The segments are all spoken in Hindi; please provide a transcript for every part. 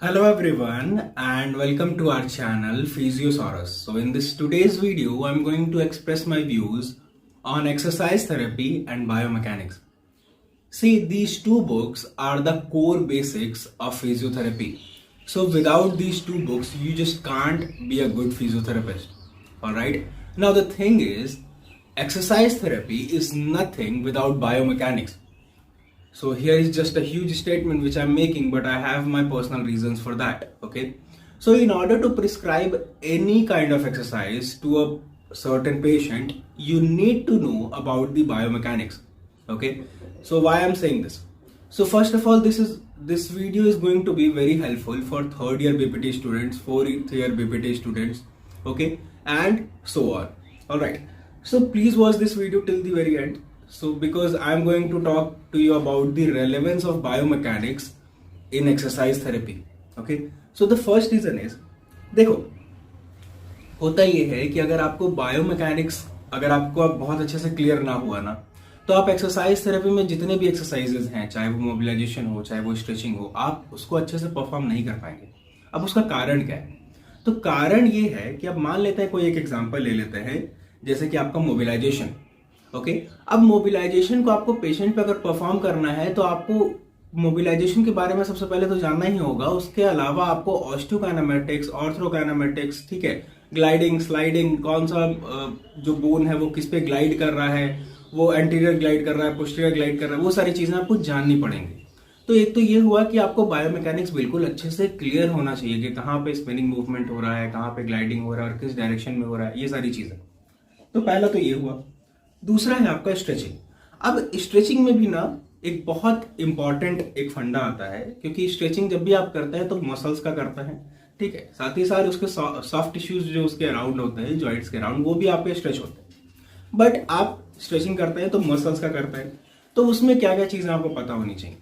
Hello everyone and welcome to our channel Physiosaurus. So in this today's video I'm going to express my views on exercise therapy and biomechanics. See, these two books are the core basics of physiotherapy. So without these two books you just can't be a good physiotherapist. Alright? Now the thing is, exercise therapy is nothing without biomechanics. So here is just a huge statement which I'm making, but I have my personal reasons for that. Okay. So in order to prescribe any kind of exercise to a certain patient, you need to know about the biomechanics. Okay. So why I'm saying this? So first of all, this video is going to be very helpful for third year BPT students, fourth year BPT students. Okay. And so on. Alright. So please watch this video till the very end. So because I'm going to talk to you about the relevance of biomechanics in exercise therapy. Okay. So the first reason is, देखो, होता ये है कि अगर आपको बायोमैकेनिक्स अगर आपको बहुत अच्छे से क्लियर ना हुआ ना, तो आप एक्सरसाइज थेरेपी में जितने भी एक्सरसाइजेज हैं, चाहे वो मोबिलाइजेशन हो, चाहे वो स्ट्रेचिंग हो, आप उसको अच्छे से परफॉर्म नहीं कर पाएंगे. अब उसका कारण क्या है? तो कारण ये है कि अब मान लेते हैं, कोई एक एग्जांपल ले लेते हैं, जैसे कि आपका मोबिलाइजेशन. ओके. अब मोबिलाइजेशन को आपको पेशेंट पे अगर परफॉर्म करना है तो आपको मोबिलाइजेशन के बारे में सबसे पहले तो जानना ही होगा. उसके अलावा आपको ऑस्टियोकाइनेमेटिक्स, ऑर्थ्रोकाइनेमेटिक्स, ठीक है, ग्लाइडिंग, स्लाइडिंग, कौन सा जो बोन है वो किस पे ग्लाइड कर रहा है, वो एंटीरियर ग्लाइड कर रहा है, पोस्टीरियर ग्लाइड कर रहा है, वो सारी चीजें आपको जाननी पड़ेंगी. तो एक तो ये हुआ कि आपको बायोमैकेनिक्स बिल्कुल अच्छे से क्लियर होना चाहिए कि कहाँ पे स्पिनिंग मूवमेंट हो रहा है, कहाँ पे ग्लाइडिंग हो रहा है और किस डायरेक्शन में हो रहा है, ये सारी चीजें. तो पहला तो ये हुआ. दूसरा है आपका स्ट्रेचिंग. अब स्ट्रेचिंग में भी ना एक बहुत इंपॉर्टेंट एक फंडा आता है, क्योंकि स्ट्रेचिंग जब भी आप करते हैं तो मसल्स का करते हैं, ठीक है, साथ ही साथ उसके सॉफ्ट टिश्यूज जो उसके अराउंड होते हैं, जॉइंट्स के अराउंड, वो भी आपके स्ट्रेच होते हैं. बट आप स्ट्रेचिंग करते हैं तो मसल्स का करते हैं, तो उसमें क्या क्या चीजें आपको पता होनी चाहिए.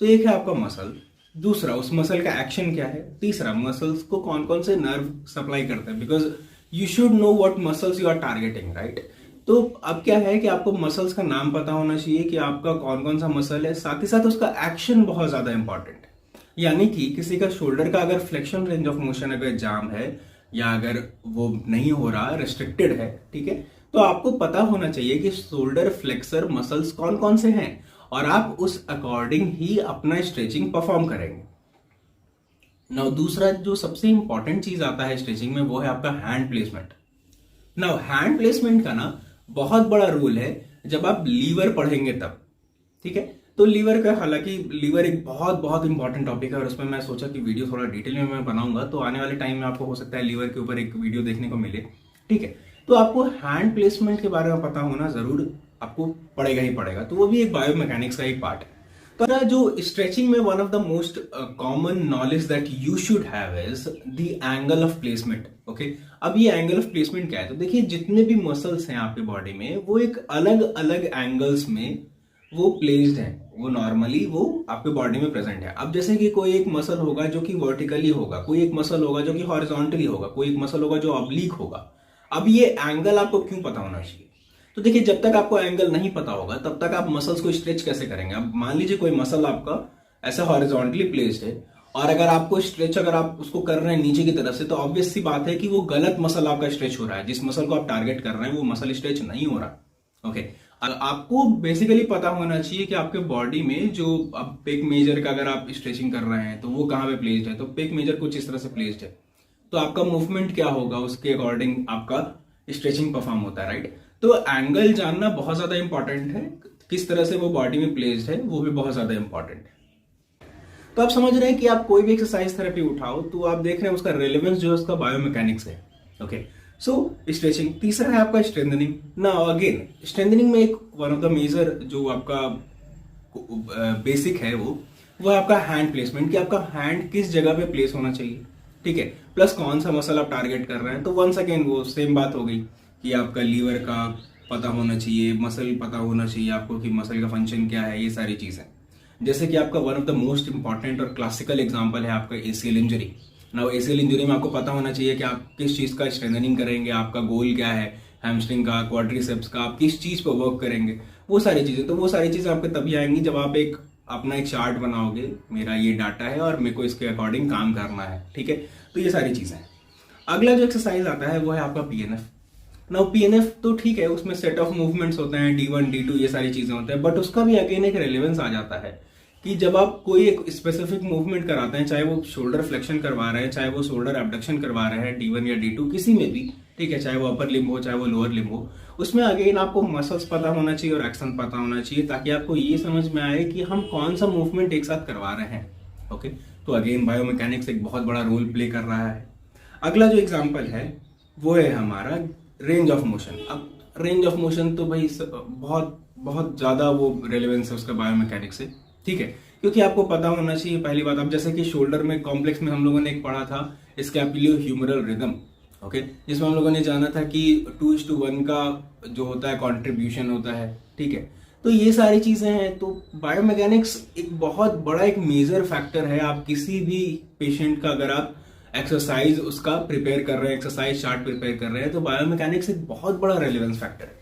तो एक है आपका मसल, दूसरा उस मसल का एक्शन क्या है, तीसरा मसल्स को कौन कौन से नर्व सप्लाई करते हैं, because you should know what muscles you are targeting, right. तो अब क्या है कि आपको मसल्स का नाम पता होना चाहिए कि आपका कौन कौन सा मसल है, साथ ही साथ उसका एक्शन बहुत ज्यादा इंपॉर्टेंट है. यानी कि किसी का शोल्डर का अगर फ्लेक्शन रेंज ऑफ मोशन अगर जाम है या अगर वो नहीं हो रहा, रेस्ट्रिक्टेड है, ठीक है, तो आपको पता होना चाहिए कि शोल्डर फ्लेक्सर मसल्स कौन कौन से हैं और आप उस अकॉर्डिंग ही अपना स्ट्रेचिंग परफॉर्म करेंगे. नाउ दूसरा जो सबसे इंपॉर्टेंट चीज आता है स्ट्रेचिंग में, वो है आपका hand placement. Now hand placement का ना बहुत बड़ा रूल है जब आप लीवर पढ़ेंगे तब, ठीक है. तो लीवर का, हालांकि लीवर एक बहुत बहुत इंपॉर्टेंट टॉपिक है और उसमें मैं सोचा कि वीडियो थोड़ा डिटेल में मैं बनाऊंगा, तो आने वाले टाइम में आपको हो सकता है लीवर के ऊपर एक वीडियो देखने को मिले, ठीक है. तो आपको हैंड प्लेसमेंट के बारे में पता होना जरूर आपको पड़ेगा ही पड़ेगा, तो वो भी एक बायोमैकेनिक्स का एक पार्ट है. तो जो स्ट्रेचिंग में one of the most common knowledge that you should have is the angle of placement. Okay. अब ये एंगल ऑफ प्लेसमेंट क्या है? तो देखिए, जितने भी मसल्स हैं आपके बॉडी में, वो एक अलग अलग एंगल्स में वो प्लेस्ड हैं, वो नॉर्मली वो आपके बॉडी में प्रेजेंट है. अब जैसे कि कोई एक मसल होगा जो कि वर्टिकली होगा, कोई एक मसल होगा जो कि हॉरिजॉन्टली होगा, कोई एक मसल होगा जो ऑब्लिक होगा. अब ये एंगल आपको क्यों पता होना चाहिए? तो देखिए, जब तक आपको एंगल नहीं पता होगा तब तक आप मसल्स को स्ट्रेच कैसे करेंगे? अब मान लीजिए कोई मसल आपका ऐसा हॉरिजॉन्टली प्लेस्ड है और अगर आपको स्ट्रेच अगर आप उसको कर रहे हैं नीचे की तरफ से, तो ऑब्वियस सी बात है कि वो गलत मसल आपका स्ट्रेच हो रहा है. जिस मसल को आप टारगेट कर रहे हैं वो मसल स्ट्रेच नहीं हो रहा. ओके. आपको बेसिकली पता होना चाहिए कि आपके बॉडी में जो, अब पेक मेजर का अगर आप स्ट्रेचिंग कर रहे हैं तो वो कहाँ पे प्लेस्ड है, तो पेक मेजर कुछ इस तरह से प्लेस्ड है, तो आपका मूवमेंट क्या होगा, उसके अकॉर्डिंग आपका स्ट्रेचिंग परफॉर्म होता है, राइट. तो एंगल जानना बहुत ज्यादा इंपॉर्टेंट है, किस तरह से वो बॉडी में प्लेस्ड है वो भी बहुत ज्यादा इंपॉर्टेंट है. तो आप समझ रहे हैं कि आप कोई भी एक्सरसाइज थेरेपी उठाओ तो आप देख रहे हैं उसका रेलेवेंस जो है उसका बायोमैकेनिक्स है. ओके. सो स्ट्रेचिंग. तीसरा है आपका स्ट्रेंथनिंग. ना अगेन स्ट्रेंथनिंग में एक वन ऑफ द मेजर जो आपका बेसिक है वो है आपका हैंड प्लेसमेंट, कि आपका हैंड किस जगह पे प्लेस होना चाहिए, ठीक है, प्लस कौन सा मसल आप टारगेट कर रहे हैं. तो वन सेकेंड वो सेम बात हो गई कि आपका लीवर का पता होना चाहिए, मसल पता होना चाहिए आपको कि मसल का फंक्शन क्या है, ये सारी चीजें. जैसे कि आपका one of the most important और क्लासिकल एग्जांपल है आपका ACL injury. Now ACL injury में आपको पता होना चाहिए कि आप किस चीज का स्ट्रेंथनिंग करेंगे, आपका गोल क्या है, हैमस्ट्रिंग का, क्वाड्रिसेप्स का, आप किस चीज पर वर्क करेंगे, वो सारी चीजें. तो वो सारी चीजें आपको तभी आएंगी जब आप एक अपना एक चार्ट बनाओगे, मेरा ये डाटा है और मेरे को इसके अकॉर्डिंग काम करना है, ठीक है। तो ये सारी चीजें हैं। अगला जो एक्सरसाइज आता है वो है आपका पीएनएफ। नाउ पीएनएफ तो ठीक है, उसमें सेट ऑफ मूवमेंट्स होते हैं, D1 D2 ये सारी चीजें होते हैं, बट उसका भी अगेन एक रेलेवेंस आ जाता है कि जब आप कोई एक स्पेसिफिक मूवमेंट कराते हैं, चाहे वो शोल्डर फ्लेक्शन करवा रहे हैं, चाहे वो शोल्डर एबडक्शन करवा रहे हैं D1 या D2 किसी में भी, ठीक है, चाहे वो अपर लिम्ब हो चाहे वो लोअर लिम्ब हो, उसमें अगेन आपको मसल्स पता होना चाहिए और एक्शन पता होना चाहिए, ताकि आपको ये समझ में आए कि हम कौन सा मूवमेंट एक साथ करवा रहे हैं। ओके, तो अगेन बायोमैकेनिक्स एक बहुत बड़ा रोल प्ले कर रहा है। अगला जो एग्जाम्पल है वो है हमारा रेंज ऑफ मोशन। अब रेंज ऑफ मोशन तो भाई बहुत बहुत ज्यादा वो रेलेवेंस है उसका बायोमैकेनिक्स से, ठीक है, क्योंकि आपको पता होना चाहिए पहली बात। अब जैसे कि शोल्डर में कॉम्प्लेक्स में हम लोगों ने एक पढ़ा था स्कैपुलो ह्यूमरल रिदम, ओके, जिसमें हम लोगों ने जाना था कि 2:1 का जो होता है कंट्रीब्यूशन होता है, ठीक है। तो ये सारी चीजें हैं। तो बायोमैकेनिक्स एक बहुत बड़ा एक मेजर फैक्टर है। आप किसी भी पेशेंट का अगर आप एक्सरसाइज उसका प्रिपेयर कर रहे हैं, एक्सरसाइज चार्ट प्रिपेयर कर रहे हैं, तो बायोमैकेनिक्स एक बहुत बड़ा रेलेवेंस फैक्टर है,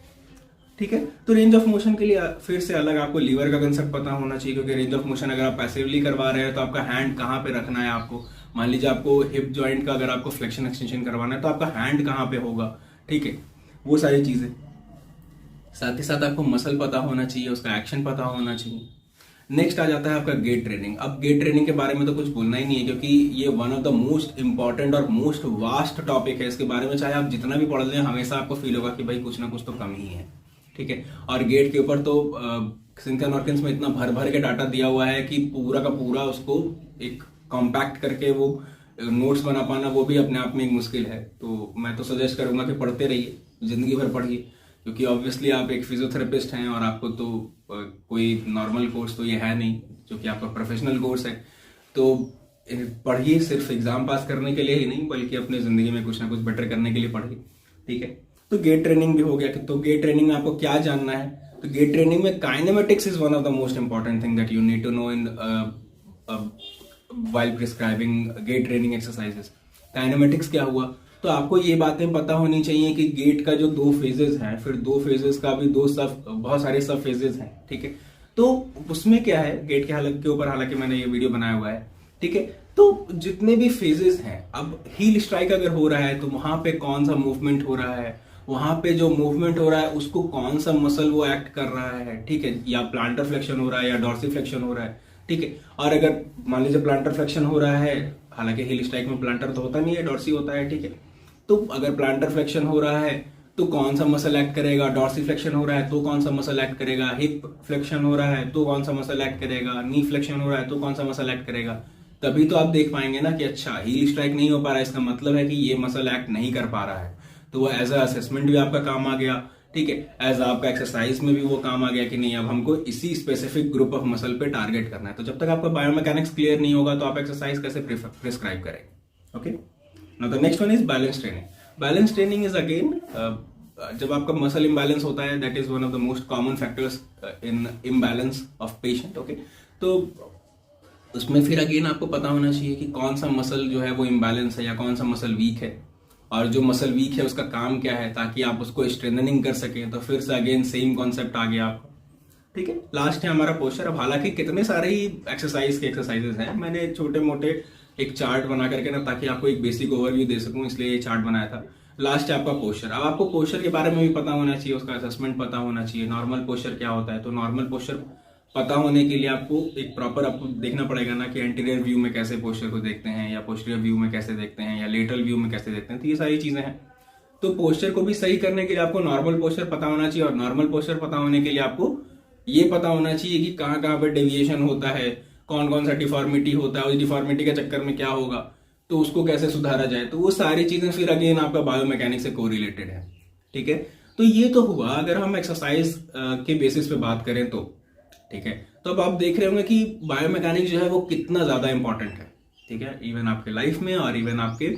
ठीक है। तो रेंज ऑफ मोशन के लिए फिर से अलग आपको लीवर का कंसेप्ट पता होना चाहिए, क्योंकि रेंज ऑफ मोशन अगर आप पैसिवली करवा रहे हैं तो आपका हैंड कहाँ पे रखना है आपको। मान लीजिए आपको हिप जॉइंट का अगर आपको फ्लेक्शन एक्सटेंशन करवाना है तो आपका हैंड कहाँ पे होगा, ठीक है, वो सारी चीजें। साथ ही साथ आपको मसल पता होना चाहिए, उसका एक्शन पता होना चाहिए। नेक्स्ट आ जाता है आपका गेट ट्रेनिंग। अब गेट ट्रेनिंग के बारे में तो कुछ बोलना ही नहीं है, क्योंकि ये one of the most important और मोस्ट वास्ट टॉपिक है। इसके बारे में चाहे आप जितना भी पढ़ लें, हमेशा आपको फील होगा कि भाई कुछ ना कुछ तो कम ही है, ठीक है। और गेट के ऊपर तो सिंकन ऑर्किन्स में इतना भर भर के डाटा दिया हुआ है कि पूरा का पूरा उसको एक कॉम्पैक्ट करके वो नोट्स बना पाना वो भी अपने आप में एक मुश्किल है। तो मैं तो सजेस्ट करूंगा कि पढ़ते रहिए, जिंदगी भर पढ़िए, क्योंकि ऑब्वियसली आप एक फिजियोथेरेपिस्ट हैं और आपको तो कोई नॉर्मल कोर्स तो ये है नहीं, जो कि आपका प्रोफेशनल कोर्स है। तो पढ़िए, सिर्फ एग्जाम पास करने के लिए ही नहीं, बल्कि अपने जिंदगी में कुछ ना कुछ बेटर करने के लिए पढ़िए, ठीक है। तो गेट ट्रेनिंग भी हो गया। तो गेट ट्रेनिंग में आपको क्या जानना है? तो गेट ट्रेनिंग में kinematics is one of the most important thing that you need to know in while prescribing gait training exercises। Kinematics क्या हुआ? तो आपको ये बातें पता होनी चाहिए कि गेट का जो 2 फेजेस हैं, फिर 2 फेजेस का भी बहुत सारे सब फेजेस हैं, ठीक है। तो उसमें क्या है, गेट के ऊपर हालांकि मैंने ये वीडियो बनाया हुआ है, ठीक है। तो जितने भी फेजेस हैं, अब हील स्ट्राइक अगर हो रहा है तो वहां पे कौन सा मूवमेंट हो रहा है, वहां पे जो मूवमेंट हो रहा है उसको कौन सा मसल वो एक्ट कर रहा है, ठीक है, या प्लांटर फ्लेक्शन हो रहा है या डॉर्सी फ्लेक्शन हो रहा है, ठीक है। और अगर मान लीजिए प्लांटर फ्लेक्शन हो रहा है, हालांकि हिल स्ट्राइक में प्लांटर तो होता नहीं है, डॉर्सी होता है, ठीक है। तो अगर प्लांटर फ्लेक्शन हो रहा है तो कौन सा मसल एक्ट करेगा, डॉर्सी फ्लेक्शन हो रहा है तो कौन सा मसल एक्ट करेगा, हिप फ्लेक्शन हो रहा है तो कौन सा मसल एक्ट करेगा, नी फ्लेक्शन हो रहा है तो कौन सा मसल एक्ट करेगा। तभी तो आप देख पाएंगे ना कि अच्छा हील स्ट्राइक नहीं हो पा रहा है, इसका मतलब है कि ये मसल एक्ट नहीं कर पा रहा है। तो वो एज अ असेसमेंट भी आपका काम आ गया, ठीक है, एज आपका एक्सरसाइज में भी वो काम आ गया कि नहीं अब हमको इसी स्पेसिफिक ग्रुप ऑफ मसल पे टारगेट करना है। तो जब तक आपका बायोमैकेनिक्स क्लियर नहीं होगा तो आप एक्सरसाइज कैसे प्रिस्क्राइब करेंगे। Okay, now the next one is balance training. Balance training is again जब आपका मसल इम्बैलेंस होता है, that is one of the most common factors in imbalance of patient, okay. तो उसमें फिर अगेन आपको पता होना चाहिए कि कौन सा मसल जो है वो इम्बैलेंस है या कौन सा मसल वीक है, और जो मसल वीक है उसका काम क्या है, ताकि आप उसको स्ट्रेंथनिंग कर सकें। तो फिर से अगेन सेम कॉन्सेप्ट आ गया आपको, ठीक है। लास्ट है हमारा पोस्चर। अब हालांकि कितने सारे ही एक्सरसाइजेस हैं, मैंने छोटे मोटे एक चार्ट बना करके ना, ताकि आपको एक बेसिक ओवरव्यू दे सकूं, इसलिए ये चार्ट बनाया था। लास्ट है आपका पोस्चर। अब आपको पोस्चर के बारे में भी पता होना चाहिए, उसका असेसमेंट पता होना चाहिए, नॉर्मल पोस्चर क्या होता है। तो नॉर्मल पोस्चर पता होने के लिए आपको एक प्रॉपर आपको देखना पड़ेगा ना कि एंटीरियर व्यू में कैसे पोस्चर को देखते हैं, या पोस्टीरियर व्यू में कैसे देखते हैं, या लेटरल व्यू में कैसे देखते हैं। तो ये सारी चीजें हैं। तो पोस्चर को भी सही करने के लिए आपको नॉर्मल पोस्चर पता होना चाहिए, और नॉर्मल पोस्चर पता होने के लिए आपको ये पता होना चाहिए कि कहाँ कहाँ पर डेविएशन होता है, कौन कौन सा डिफॉर्मिटी होता है, उस डिफॉर्मिटी के चक्कर में क्या होगा, तो उसको कैसे सुधारा जाए। तो वो सारी चीजें फिर अगेन आपका बायोमैकेनिक्स से कोरिलेटेड है, ठीक है। तो ये तो हुआ अगर हम एक्सरसाइज के बेसिस पे बात करें तो, ठीक है। तो अब आप देख रहे होंगे कि बायोमैकेनिक्स जो है वो कितना ज्यादा इंपॉर्टेंट है, ठीक है, इवन आपके लाइफ में और इवन आपके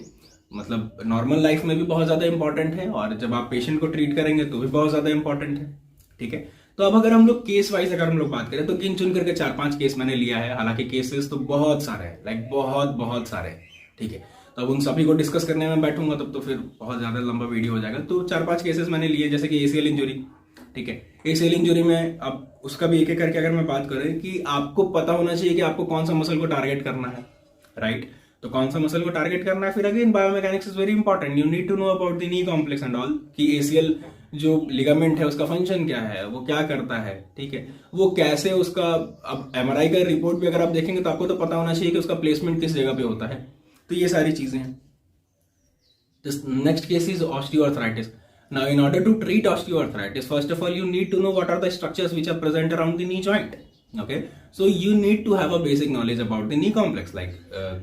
मतलब नॉर्मल लाइफ में भी बहुत ज्यादा इंपॉर्टेंट है, और जब आप पेशेंट को ट्रीट करेंगे तो भी बहुत ज्यादा इंपॉर्टेंट है, ठीक है। तो अब अगर हम लोग केस वाइज अगर हम लोग बात करें तो गिन चुन करके 4-5 केस मैंने लिया है। हालांकि केसेस तो बहुत सारे हैं, लाइक बहुत सारे हैं, ठीक है। तो अब उन सभी को डिस्कस करने में बैठूंगा तब तो फिर बहुत ज्यादा लंबा वीडियो हो जाएगा। तो 4-5 केसेस मैंने लिए, जैसे कि ACL इंजरी, ठीक है। एसीएल इंजरी में अब उसका भी एक एक करके अगर मैं बात करें कि आपको पता होना चाहिए कि आपको कौन सा मसल को टारगेट करना है, राइट। तो कौन सा मसल को टारगेट करना है, फिर again biomechanics is very important. You need to know about the knee complex and all, कि एसीएल जो लिगामेंट है उसका फंक्शन क्या है, वो क्या करता है, ठीक है, वो कैसे उसका, अब एमआरआई का रिपोर्ट भी अगर आप देखेंगे तो आपको तो पता होना चाहिए कि उसका प्लेसमेंट किस जगह पे होता है। तो ये सारी चीजें हैं। Next case is osteoarthritis. Now, in order to treat osteoarthritis, first of all, you need to know what are the structures which are present around the knee joint. Okay, so you need to have a basic knowledge about the knee complex, like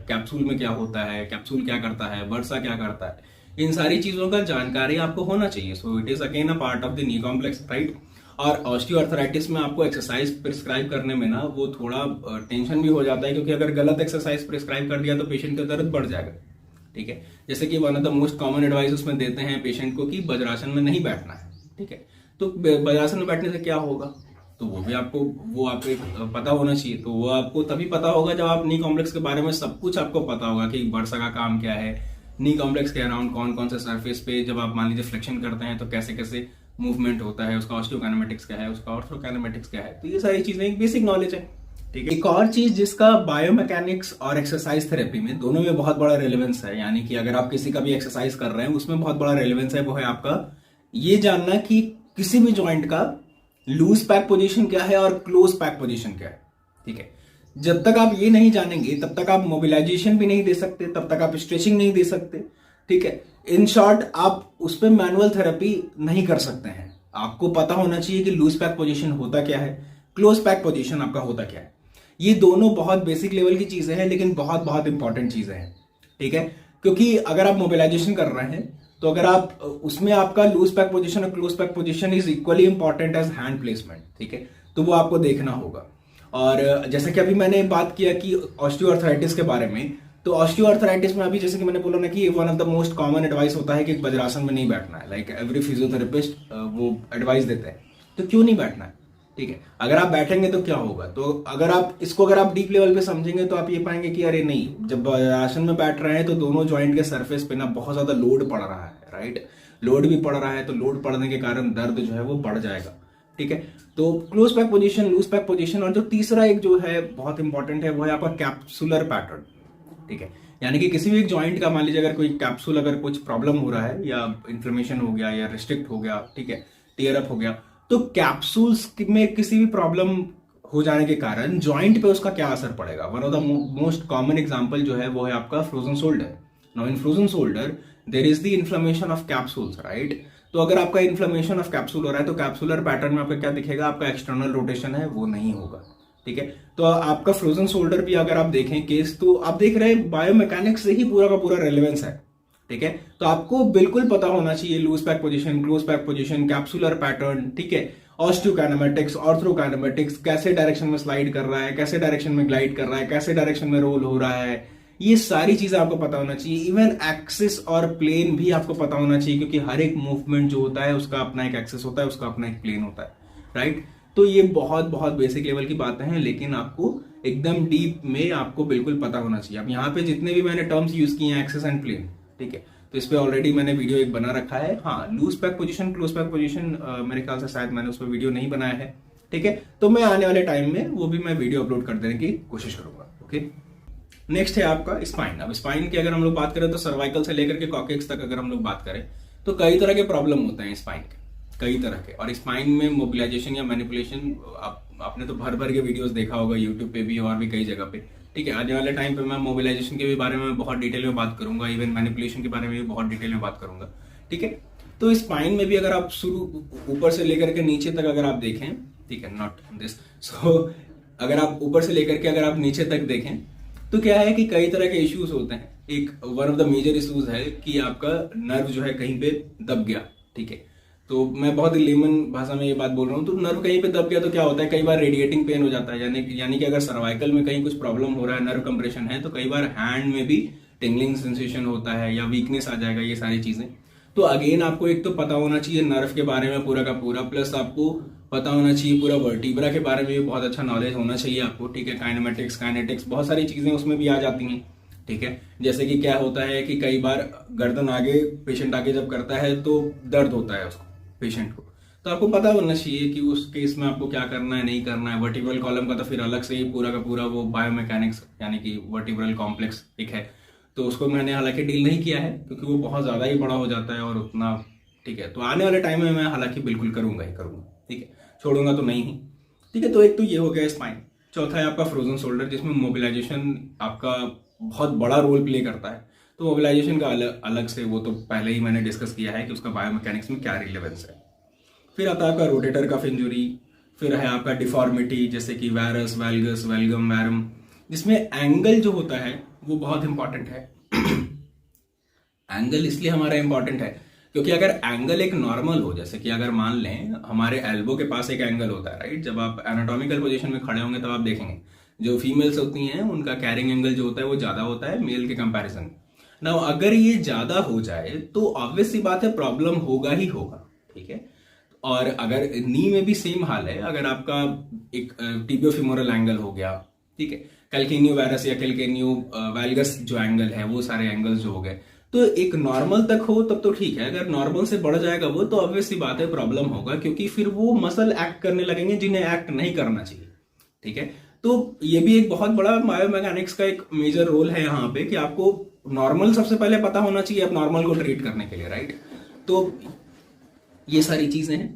capsule में क्या होता है, कैप्सूल क्या करता है, वर्सा क्या करता है, इन सारी चीजों का जानकारी आपको होना चाहिए। So it is again a part of the knee complex, right. और ऑस्टियोआर्थराइटिस में आपको एक्सरसाइज प्रिस्क्राइब करने में ना वो थोड़ा टेंशन भी हो जाता है, क्योंकि अगर गलत एक्सरसाइज प्रिस्क्राइब कर दिया तो पेशेंट का दर्द बढ़ जाएगा, ठीक है। जैसे कि one of the most common advice उसमें देते हैं पेशेंट को कि वज्रासन में नहीं बैठना है, ठीक है। तो वज्रासन में बैठने से क्या होगा, तो वो आपको एक पता होना चाहिए। तो वो आपको तभी पता होगा जब आप नी कॉम्प्लेक्स के बारे में सब कुछ आपको पता होगा कि वर्सा का काम क्या है, नी कॉम्प्लेक्स के अराउंड कौन कौन से सरफेस पे जब आप मान लीजिए फ्लेक्शन करते हैं तो कैसे कैसे मूवमेंट होता है, उसका ऑस्टियोकाइनेमेटिक्स क्या है, उसका ऑर्थोकाइनेमेटिक्स क्या है। तो ये सारी चीजें एक बेसिक नॉलेज है, ठीक है। एक और चीज जिसका बायोमैकेनिक्स और एक्सरसाइज थेरेपी में दोनों में बहुत बड़ा रेलेवेंस है, यानी कि अगर आप किसी का भी एक्सरसाइज कर रहे हैं उसमें बहुत बड़ा रेलेवेंस है, वो है आपका ये जानना कि किसी भी जॉइंट का लूज पैक पोजीशन क्या है और क्लोज पैक पोजीशन क्या है, ठीक है। जब तक आप ये नहीं जानेंगे तब तक आप मोबिलाइजेशन भी नहीं दे सकते, तब तक आप स्ट्रेचिंग नहीं दे सकते, ठीक है। इन शॉर्ट आप उस पर मैनुअल थेरेपी नहीं कर सकते हैं। आपको पता होना चाहिए कि लूज पैक पोजीशन होता क्या है, क्लोज पैक पोजीशन आपका होता क्या है। ये दोनों बहुत बेसिक लेवल की चीजें हैं, लेकिन बहुत बहुत इंपॉर्टेंट चीजें हैं, ठीक है। क्योंकि अगर आप मोबिलाइजेशन कर रहे हैं तो अगर आप उसमें आपका लूज पैक पोजीशन और close pack position is equally important as hand placement, ठीक है। तो वो आपको देखना होगा। और जैसे कि अभी मैंने बात किया कि ऑस्टियोआर्थराइटिस के बारे में, तो ऑस्टियोआर्थराइटिस में अभी जैसे कि मैंने बोला ना कि one of the most common advice होता है कि वज्रासन में नहीं बैठना है, लाइक एवरी फिजियोथेरेपिस्ट वो एडवाइस देते हैं। तो क्यों नहीं बैठना है, ठीक है। अगर आप बैठेंगे तो क्या होगा, तो अगर आप डीप लेवल पे समझेंगे तो आप ये पाएंगे कि अरे नहीं, जब आसन में बैठ रहे हैं तो दोनों जॉइंट के सरफेस पे ना बहुत ज्यादा लोड पड़ रहा है, राइट। लोड भी पड़ रहा है, तो लोड पड़ने के कारण दर्द जो है वो बढ़ जाएगा, ठीक है। तो close pack position, loose pack position, और जो तीसरा एक जो है बहुत इंपॉर्टेंट है वो है आपका कैप्सुलर पैटर्न, ठीक है। यानी कि किसी भी एक जॉइंट का मान लीजिए अगर कोई कैप्सूल अगर कुछ प्रॉब्लम हो रहा है या इन्फ्लेमेशन हो गया या रिस्ट्रिक्ट हो गया, ठीक है, टीयर अप हो गया, तो कैप्सूल्स में किसी भी प्रॉब्लम हो जाने के कारण जॉइंट पे उसका क्या असर पड़ेगा। One of the most common example जो है वो है आपका frozen shoulder. Now in frozen shoulder there is the inflammation of capsules, right. तो अगर आपका इन्फ्लेमेशन ऑफ कैप्सूल हो रहा है तो कैप्सुलर पैटर्न में आपका क्या दिखेगा, आपका एक्सटर्नल रोटेशन है वो नहीं होगा, ठीक है। तो आपका फ्रोजन शोल्डर भी अगर आप देखें केस, तो आप देख रहे हैं बायोमैकेनिक्स से ही पूरा का पूरा रेलेवेंस है, ठीक है। तो आपको बिल्कुल पता होना चाहिए loose pack position, close pack position, capsular pattern, ठीक है, ऑस्टियोकाइनेमेटिक्स, ऑर्थोकाइनेमेटिक्स, कैसे डायरेक्शन में स्लाइड कर रहा है, कैसे डायरेक्शन में ग्लाइड कर रहा है, कैसे डायरेक्शन में रोल हो रहा है, ये सारी चीजें आपको पता होना चाहिए। इवन एक्सिस और प्लेन भी आपको पता होना चाहिए, क्योंकि हर एक मूवमेंट जो होता है उसका अपना एक एक्सिस होता है, उसका अपना एक प्लेन होता है, राइट। तो ये बहुत बहुत बेसिक लेवल की बातें हैं, लेकिन आपको एकदम डीप में आपको बिल्कुल पता होना चाहिए। अब यहाँ पे जितने भी मैंने टर्म्स यूज किए हैं, एक्सिस एंड प्लेन, ठीक है, तो इस पे ऑलरेडी मैंने वीडियो एक बना रखा है। हाँ, loose pack position, close pack position मेरे ख्याल से शायद मैंने उस पर वीडियो नहीं बनाया है, ठीक है। तो मैं आने वाले टाइम में वो भी मैं वीडियो अपलोड कर देने की कोशिश करूंगा, ओके। नेक्स्ट है आपका स्पाइन। अब स्पाइन की अगर हम लोग बात करें तो सर्वाइकल से लेकर के कॉकेक्स तक अगर हम लोग बात करें तो कई तरह के प्रॉब्लम होते हैं स्पाइन के, कई तरह के। और स्पाइन में मोबिलाइजेशन या मैनिपुलेशन आपने तो भर भर के वीडियोस देखा होगा यूट्यूब पे भी और भी कई जगह पे, ठीक है। आने वाले टाइम पे मैं मोबिलाइजेशन के भी बारे में बहुत डिटेल में बात करूंगा, इवन मैनिपुलेशन के बारे में भी बहुत डिटेल में बात करूंगा, ठीक है। तो स्पाइन में भी अगर आप शुरू ऊपर से लेकर के नीचे तक अगर आप देखें, ठीक है, नॉट दिस, सो अगर आप ऊपर से लेकर के अगर आप नीचे तक देखें तो क्या है कि कई तरह के इश्यूज होते हैं। एक one of the major issues है कि आपका नर्व जो है कहीं पे दब गया, ठीक है। तो मैं बहुत ही लेमन भाषा में ये बात बोल रहा हूँ, तो नर्व कहीं पे दब गया तो क्या होता है, कई बार रेडिएटिंग पेन हो जाता है, यानी कि अगर सर्वाइकल में कहीं कुछ प्रॉब्लम हो रहा है, नर्व कंप्रेशन है, तो कई बार हैंड में भी टिंगलिंग सेंसेशन होता है या वीकनेस आ जाएगा, ये सारी चीजें। तो अगेन आपको एक तो पता होना चाहिए नर्व के बारे में पूरा का पूरा, प्लस आपको पता होना चाहिए पूरा वर्टिब्रा के बारे में भी बहुत अच्छा नॉलेज होना चाहिए आपको, ठीक है। काइनेमेटिक्स, काइनेटिक्स, बहुत सारी चीजें उसमें भी आ जाती हैं, ठीक है। जैसे कि क्या होता है कि कई बार गर्दन आगे पेशेंट आगे जब करता है तो दर्द होता है उसको, पेशेंट को, तो आपको पता होना चाहिए कि उस केस में आपको क्या करना है, नहीं करना है। वर्टिब्रल कॉलम का तो फिर अलग से ही पूरा का पूरा वो बायोमैकेनिक्स यानी कि वर्टिब्रल कॉम्प्लेक्स एक है, तो उसको मैंने हालांकि डील नहीं किया है क्योंकि वो बहुत ज़्यादा ही बड़ा हो जाता है और उतना, ठीक है। तो आने वाले टाइम में मैं हालांकि बिल्कुल करूंगा ही करूंगा, ठीक है, छोड़ूंगा तो नहीं ही, ठीक है। तो एक तो ये हो गया स्पाइन। चौथा है आपका फ्रोजन शोल्डर, जिसमें मोबिलाइजेशन आपका बहुत बड़ा रोल प्ले करता है। तो मोबिलाइजेशन का अलग से वो तो पहले ही मैंने डिस्कस किया है कि उसका बायोमैकेनिक्स में क्या रिलेवेंस है। फिर आता है आपका रोटेटर कफ इंजुरी, फिर है आपका डिफॉर्मिटी जैसे कि वायरस, वैल्गस, वेलगम, वैरम, जिसमें एंगल जो होता है वो बहुत इंपॉर्टेंट है। एंगल इसलिए हमारा इंपॉर्टेंट है क्योंकि अगर एंगल एक नॉर्मल हो, जैसे कि अगर मान लें हमारे एल्बो के पास एक एंगल होता है, राइट, जब आप एनाटॉमिकल पोजीशन में खड़े होंगे तब आप देखेंगे जो फीमेल्स होती हैं उनका कैरिंग एंगल जो होता है वो ज्यादा होता है मेल के कंपैरिजन। नाउ अगर ये ज्यादा हो जाए तो ऑब्वियस सी बात है प्रॉब्लम होगा ही होगा, ठीक है। और अगर नी में भी सेम हाल है, अगर आपका एक टिबियोफिमोरल एंगल हो गया, ठीक है, कैल्केनियो वायरस या कैल्केनियो वैल्गस जो एंगल है वो सारे एंगल्स जो हो गए, तो एक नॉर्मल तक हो तब तो ठीक है। अगर नॉर्मल से बढ़ जाएगा वो तो ऑब्वियस सी बात है प्रॉब्लम होगा, क्योंकि फिर वो मसल एक्ट करने लगेंगे जिन्हें एक्ट नहीं करना चाहिए, ठीक है। तो ये भी एक बहुत बड़ा बायोमैकेनिक्स का एक मेजर रोल है यहाँ पे कि आपको नॉर्मल सबसे पहले पता होना चाहिए आप नॉर्मल को ट्रीट करने के लिए, राइट। तो ये सारी चीजें हैं।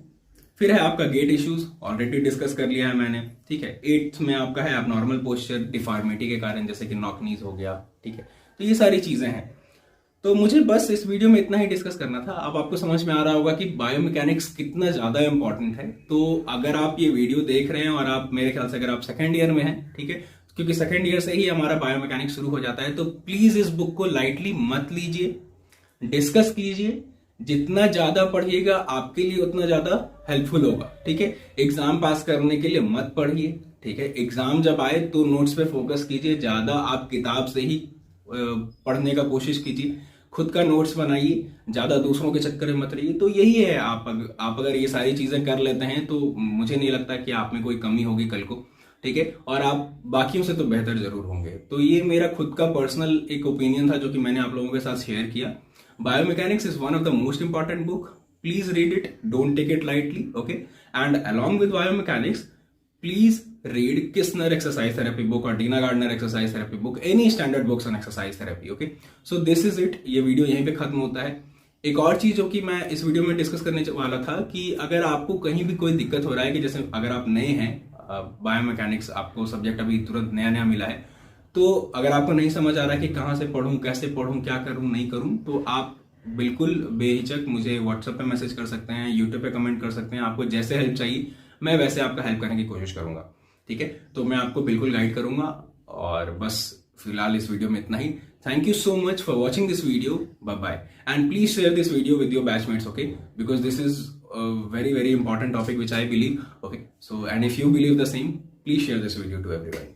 फिर है आपका गेट इश्यूज, ऑलरेडी डिस्कस कर लिया है मैंने, ठीक है। 8th में आपका है आप नॉर्मल पोस्चर डिफॉर्मिटी के कारण, जैसे कि नॉक नीज हो गया, ठीक है। तो ये सारी चीजें हैं। तो मुझे बस इस वीडियो में इतना ही डिस्कस करना था। अब आपको समझ में आ रहा होगा कि बायोमैकेनिक्स कितना ज्यादा इंपॉर्टेंट है। तो अगर आप ये वीडियो देख रहे हैं और आप, मेरे ख्याल से अगर आप सेकेंड ईयर में हैं, ठीक है, क्योंकि सेकेंड ईयर से ही हमारा बायोमैकेनिक्स शुरू हो जाता है, तो प्लीज इस बुक को लाइटली मत लीजिए, डिस्कस कीजिए। जितना ज्यादा पढ़िएगा आपके लिए उतना ज्यादा हेल्पफुल होगा, ठीक है। एग्जाम पास करने के लिए मत पढ़िए, ठीक है। एग्जाम जब आए तो नोट्स पे फोकस कीजिए, ज्यादा आप किताब से ही पढ़ने का कोशिश कीजिए, खुद का नोट्स बनाइए, ज्यादा दूसरों के चक्कर में मत रहिए। तो यही है, आप अगर ये सारी चीजें कर लेते हैं तो मुझे नहीं लगता कि आप में कोई कमी होगी कल को, ठीक है। और आप बाकियों से तो बेहतर जरूर होंगे। तो ये मेरा खुद का पर्सनल एक ओपिनियन था जो कि मैंने आप लोगों के साथ शेयर किया। Biomechanics is one of the most important book. Please read it. Don't take it lightly. Okay. And along with biomechanics, please read Kistner exercise therapy book or Dina Gardner exercise therapy book. Any standard books on exercise therapy. Okay. So this is it. ये वीडियो यहीं पे खत्म होता है। एक और चीज जो कि मैं इस वीडियो में डिस्कस करने वाला था कि अगर आपको कहीं भी कोई दिक्कत हो रहा है, कि जैसे अगर आप नए हैं, बायोमैकेनिक्स आपको सब्जेक्ट अभी तुरंत नया नया मिला है, तो अगर आपको नहीं समझ आ रहा है कि कहाँ से पढ़ूं, कैसे पढ़ूं, क्या करूं, नहीं करूं, तो आप बिल्कुल बेहिचक मुझे व्हाट्सएप पे मैसेज कर सकते हैं, यूट्यूब पे कमेंट कर सकते हैं। आपको जैसे हेल्प चाहिए मैं वैसे आपका हेल्प करने की कोशिश करूंगा, ठीक है। तो मैं आपको बिल्कुल गाइड करूंगा। और बस फिलहाल इस वीडियो में इतना ही। Thank you so much for watching this video. Bye bye and please share this video with your batchmates, okay, because this is very very important topic which I believe, okay। So and if you believe the same, please share this video to everyone.